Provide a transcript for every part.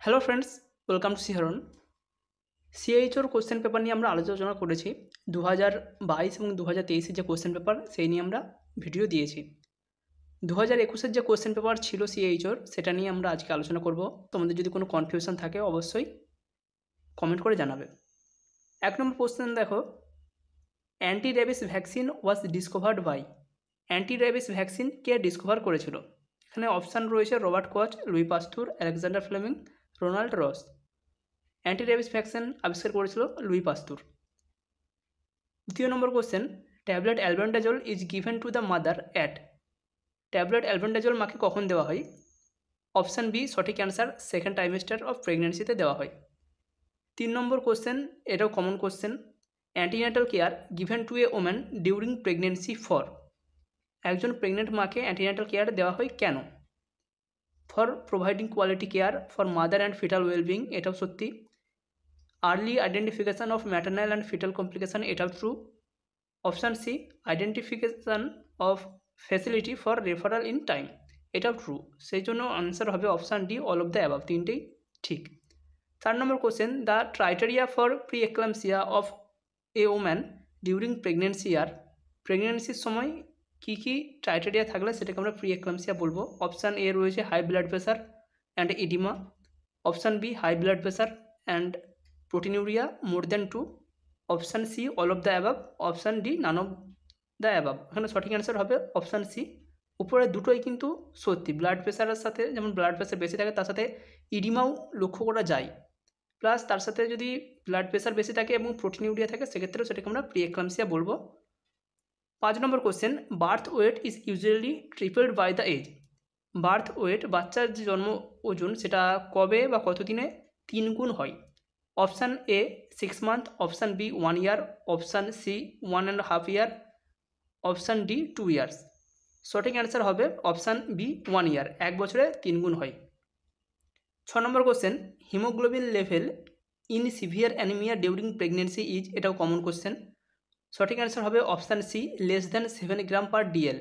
Hello friends, welcome to সিহারন। সিএইচওর question paper নিয়ে আমরা আলোচনা করেছি। 2022 এবং 2023 যে কোশ্চেন পেপার সেই নিয়ে আমরা ভিডিও দিয়েছি। 2021 যে কোশ্চেন পেপার ছিল সিএইচওর সেটা নিয়ে আমরা আজকে আলোচনা করব। তোমাদের যদি কোনো কনফিউশন থাকে অবশ্যই কমেন্ট করে জানাবে। 1 নম্বর কোশ্চেন দেখো, anti rabies vaccine was discovered by. Anti rabies vaccine কে ডিসকভার করেছিল? এখানে অপশান রয়েছে Robert Koch, Louis Pasteur, Alexander Fleming, Ronald Ross. Anti rabies vaccine আবিষ্কার করেছিল Louis Pasteur. 2 number question, tablet albendazole is given to the mother at. Tablet albendazole মাকে কখন দেওয়া হয়? অপশান বি সঠিক অ্যান্সার, সেকেন্ড ট্রাইমেস্টার অফ প্রেগনেন্সিতে দেওয়া হয়। 3 নম্বর কোশ্চেন, এটাও common question, antenatal care given to a woman during pregnancy for. একজন প্রেগনেন্ট মাকে অ্যান্টিনাটাল কেয়ার দেওয়া হয় কেন? For providing quality care for mother and fetal wellbeing, এটাও সত্যি। Early identification of maternal and fetal complication, এটাও true. Option C identification of facility for referral in time, এটাও true. সেই জন্য আনসার হবে option D, all of the above, তিনটেই ঠিক। 4 নম্বর question, the criteria for pre eclampsia of A woman during pregnancy আর। প্রেগনেন্সির সময় কী কী ক্রাইটেরিয়া থাকলে সেটাকে আমরা প্রি এক্লাম্পসিয়া বলবো? অপশান এ রয়েছে high blood pressure and oedema. Option B high blood pressure and proteinuria more than 2। Option C all of the above. Option D none of the above. এখানে সঠিক answer হবে option C. উপরে দুটোই কিন্তু সত্যি। Blood প্রেশারের সাথে যেমন ব্লাড প্রেশার বেশি থাকে তার সাথে ইডিমাও লক্ষ্য করা যায়, প্লাস তার সাথে যদি ব্লাড প্রেশার বেশি থাকে এবং প্রোটিনিউরিয়া থাকে সেক্ষেত্রেও সেটাকে আমরা প্রি এক্লাম্পসিয়া বলবো। 5 নম্বর question, birth weight is usually tripled by the age. Birth weight, বাচ্চার যে জন্ম ওজন, সেটা কবে বা কত দিনে 3 গুণ হয়? Option A 6 month, option B 1 year, option C 1.5 year, option D 2 years. সঠিক অ্যান্সার হবে অপশান বি 1 ইয়ার, 1 বছরে 3 গুণ হয়। 6 নম্বর question, haemoglobin level in severe anaemia during pregnancy is, এটাও কমন কোশ্চেন। সঠিক অ্যান্সার হবে option C, less than 7 gram per DL.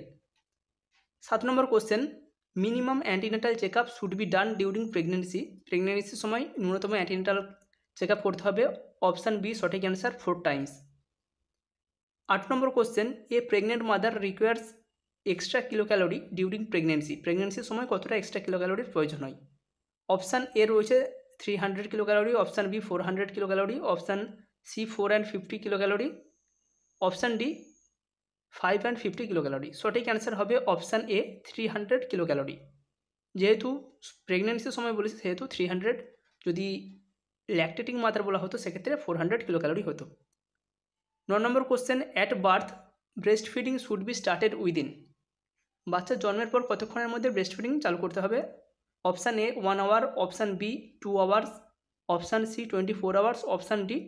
7 নম্বর question, minimum antenatal check up should be done during pregnancy. প্রেগনেন্সির সময় ন্যূনতম অ্যান্টিনেটাল চেক আপ করতে হবে। Option B সঠিক answer, 4 Times. 8 number question, a pregnant mother requires extra kilo calorie during pregnancy. প্রেগনেন্সির সময় কতটা এক্সট্রা কিলো ক্যালোরির প্রয়োজন হয়? অপশান এ রয়েছে 300 kilo calorie, option B 400 kilo calorie, option C 450 kilo calorie, option D 550 kilo calorie. সঠিক answer হবে option A 300 kilo calorie. যেহেতু প্রেগনেন্সির সময় বলেছি সেহেতু 300, যদি ল্যাকটেটিং মাদার বলা হতো সেক্ষেত্রে 400 কিলো ক্যালোরি হতো। 9 নম্বর question, at birth breast feeding should be started within. বাচ্চার জন্মের পর কতক্ষণের মধ্যে ব্রেস্ট ফিডিং চালু করতে হবে? Option A 1 hour, option B 2 hours, option C 24 hours, option D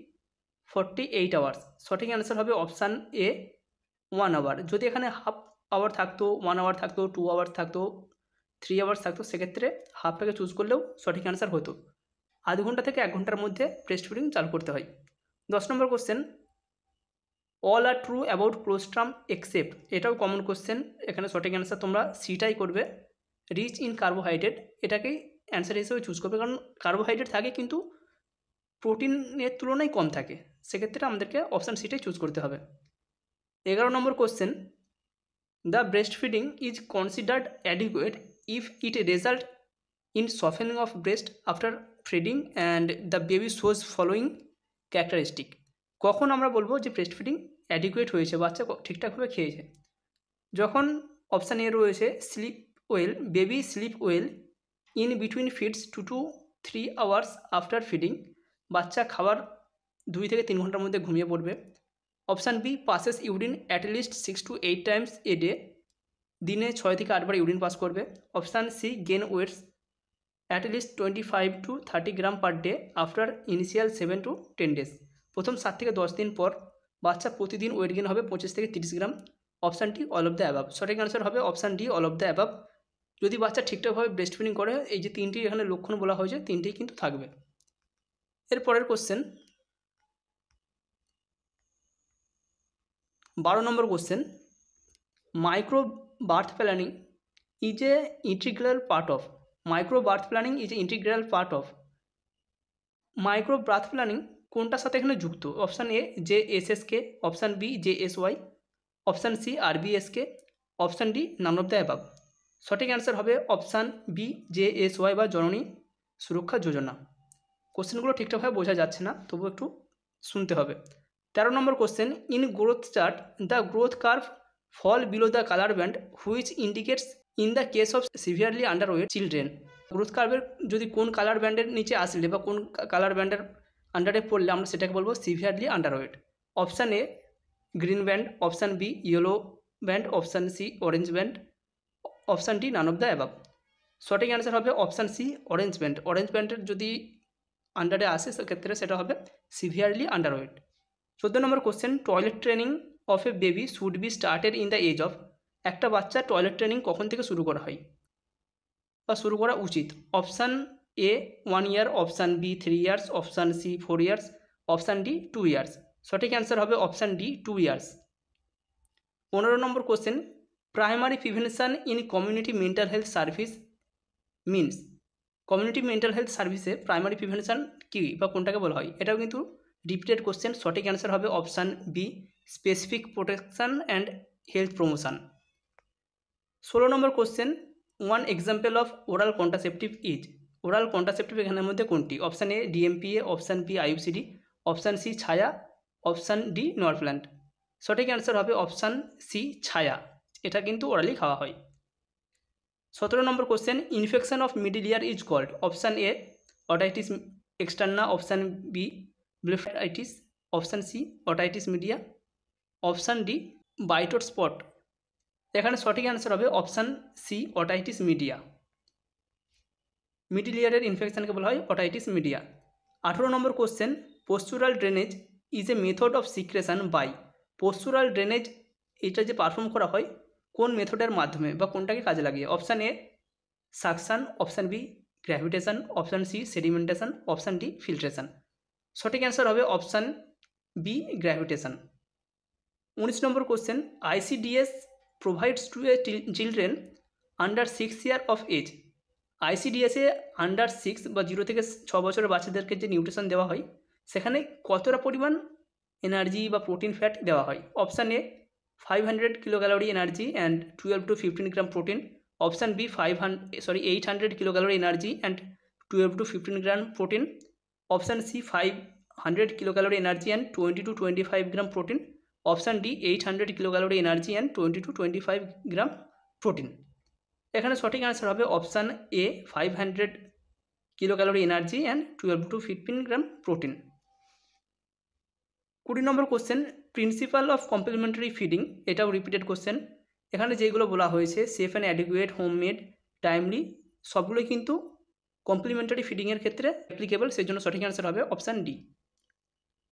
48 hours. সঠিক অ্যান্সার হবে অপশান এ 1 আওয়ার। যদি এখানে হাফ আওয়ার থাকতো, 1 আওয়ার থাকতো, 2 আওয়ার থাকতো, 3 আওয়ার্স থাকতো, সেক্ষেত্রে হাফটাকে চুজ করলেও সঠিক অ্যান্সার হতো। আধ ঘন্টা থেকে 1 ঘন্টার মধ্যে ব্রেস্ট ফিডিং চালু করতে হয়। 10 নম্বর question, all are true about colostrum except, এটাও কমন কোশ্চেন। এখানে সঠিক অ্যান্সার তোমরা সিটাই করবে, রিচ ইন কার্বোহাইড্রেট, এটাকেই অ্যান্সার হিসেবে চুজ করবে, কারণ কার্বোহাইড্রেট থাকে কিন্তু প্রোটিনের তুলনায় কম থাকে, সেক্ষেত্রে আমাদেরকে অপশান সিটাই চুজ করতে হবে। 11 নম্বর question, the breast feeding is considered adequate if it result in softening of breast after feeding and the baby shows following characteristic. কখন আমরা বলবো যে ব্রেস্ট ফিডিং অ্যাডিকুয়েট হয়েছে, বাচ্চা ঠিকঠাকভাবে খেয়েছে? যখন অপশান এ রয়েছে sleep well, baby sleep well in between feeds 2 to 3 hours after feeding, বাচ্চা খাওয়ার 2 থেকে 3 ঘন্টার মধ্যে ঘুমিয়ে পড়বে। Option B passes urine at least 6 to 8 times a day, দিনে 6 থেকে 8 বার ইউরিন পাস করবে। Option C gain weights at least 25 to 30 gram per day after initial 7 to 10 days. প্রথম 7 থেকে 10 দিন পর বাচ্চা প্রতিদিন ওয়েট গেন হবে 25 থেকে 30 গ্রাম। অপশানটি অল অফ দ্য অ্যাবাভ। সঠিক অ্যান্সার হবে option D, all of the above. যদি বাচ্চা ঠিকঠাকভাবে ব্রেস্ট ফিডিং করে, এই যে 3টি এখানে লক্ষণ বলা হয়েছে 3টিই কিন্তু থাকবে। এর পরের কোশ্চেন, 12 নম্বর question, micro birth planning is a integral part of. Micro birth planning is a integral part of micro birth planning কোনটার সাথে এখানে যুক্ত? Option A JSSK, option B JSY, option C RBSK, option D none of the above. সঠিক answer হবে option B JSY বা জননী সুরক্ষা যোজনা। কোশ্চেনগুলো ঠিকঠাকভাবে বোঝা যাচ্ছে না, তবু একটু শুনতে হবে। 13 নম্বর question, in growth chart the growth curve fall below the colour band which indicates in the case of severely underweight children. গ্রোথ কার্ভের যদি কোন কালার ব্যান্ডের নিচে আসলে বা কোন কালার ব্যান্ডের আন্ডারে পড়লে আমরা সেটাকে বলবো severely underweight. Option A green band, option B yellow band, option C orange band, option D none of the above. সঠিক অ্যান্সার হবে option C orange band. Orange ব্যান্ডের যদি আন্ডারে আসে সেক্ষেত্রে সেটা হবে severely underweight. 14 number question, toilet training of a baby should be started in the age of. একটা বাচ্চার টয়লেট ট্রেনিং কখন থেকে শুরু করা হয় বা শুরু করা উচিত? Option A 1 year, option B 3 years, option C 4 years, option D 2 years. সঠিক অ্যান্সার হবে option D 2 years. 15 number question, primary prevention in community mental health service means. Community mental health সার্ভিসে প্রাইমারি প্রিভেনশন কী বা কোনটাকে বলা হয়? এটাও কিন্তু রিপিটেড কোশ্চেন। সঠিক অ্যান্সার হবে option B specific protection and health promotion. 16 number question, one example of oral contraceptive is. Oral contraceptive এখানের মধ্যে কোনটি? Option A DMPA, option B IUCD, option C Chhaya, option D Norplant. সঠিক answer হবে option C ছায়া। এটা কিন্তু orally খাওয়া হয়। 17 নম্বর question, infection of middle ear is called. Option A otitis externa, option B blepharitis, option C otitis media, option D Bitot's spot. এখানে সঠিক অ্যান্সার হবে option C otitis media. Middle ইয়ারের ইনফেকশনকে বলা হয় অটাইটিস মিডিয়া। 18 নম্বর question, postural drainage is a method of secretion by. Postural drainage এটা যে পারফর্ম করা হয় কোন মেথডের মাধ্যমে বা কোনটাকে কাজে লাগিয়ে? Option A suction, option B gravitation, option C sedimentation, option D filtration. সঠিক অ্যান্সার হবে অপশান বি গ্র্যাভিটেশন। 19 নম্বর question, ICDS provides to a children under 6 year of age. ICDS-এ আন্ডার 6 বা 0 থেকে 6 বছরের বাচ্চাদেরকে যে নিউট্রিশন দেওয়া হয় সেখানে কতটা পরিমাণ এনার্জি বা প্রোটিন ফ্যাট দেওয়া হয়? Option A 500 kilocalorie energy and 12 to 15 gram protein, option B 800 kilocalorie energy and 12 to 15 gram protein, option C 500 kilocalorie energy and 20 to 25 gram protein, option D 800 kilocalorie energy and 20 to 25 gram protein. এখানে সঠিক answer হবে option A 500 kilocalorie energy and 12 to 15 gram protein. 20 number question, principal of complementary feeding, এটাও repeated question. এখানে যেগুলো বলা হয়েছে safe and adequate, homemade, timely, সবগুলোই কিন্তু কমপ্লিমেন্টারি ফিডিংয়ের ক্ষেত্রে অ্যাপ্লিকেবল, সেই জন্য সঠিক অ্যান্সার হবে অপশান ডি।